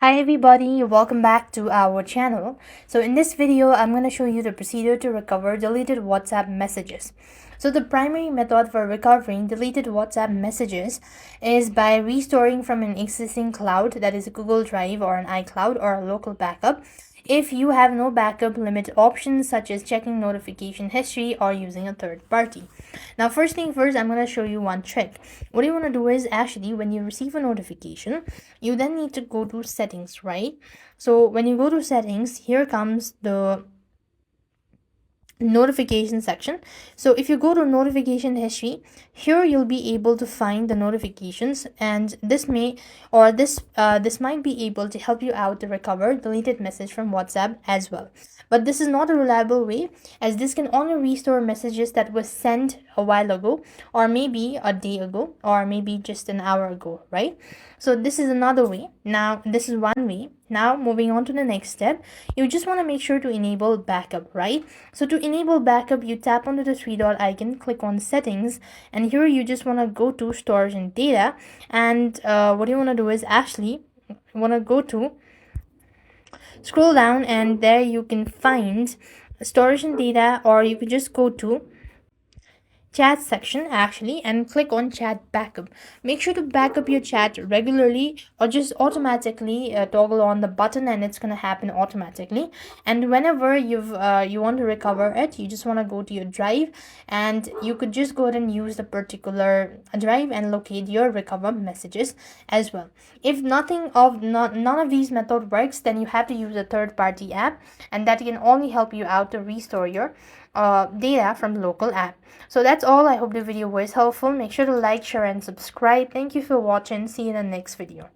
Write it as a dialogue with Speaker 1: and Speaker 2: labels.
Speaker 1: Hi everybody, welcome back to our channel. So in this video, I'm going to show you the procedure to recover deleted WhatsApp messages. So the primary method for recovering deleted WhatsApp messages is by restoring from an existing cloud, that is a Google Drive or an iCloud or a local backup. If you have no backup, limit options such as checking notification history or using a third party. Now, first thing first, I'm going to show you one trick. What you want to do is actually when you receive a notification, you then need to go to settings, right? So when you go to settings, here comes the notification section. So if you go to notification history, here you'll be able to find the notifications, and this might be able to help you out to recover deleted message from WhatsApp as well. But this is not a reliable way, as this can only restore messages that was sent a while ago, or maybe a day ago, or maybe just an hour ago, right? So this is another way. Now this is one way. Now moving on to the next step, you just want to make sure to enable backup, right? So to enable backup, you tap onto the three dot icon, click on settings, and here you just want to go to storage and data. And what you want to do is actually want to go to scroll down, and there you can find storage and data, or you could just go to chat section actually and click on chat backup. Make sure to back up your chat regularly, or just automatically toggle on the button, and it's going to happen automatically. And whenever you want to recover it, you just want to go to your drive, and you could just go ahead and use the particular drive and locate your recover messages as well. If none of these method works, then you have to use a third party app, and that can only help you out to restore your data from local app. So that's all. I hope the video was helpful. Make sure to like, share, and subscribe. Thank you for watching. See you in the next video.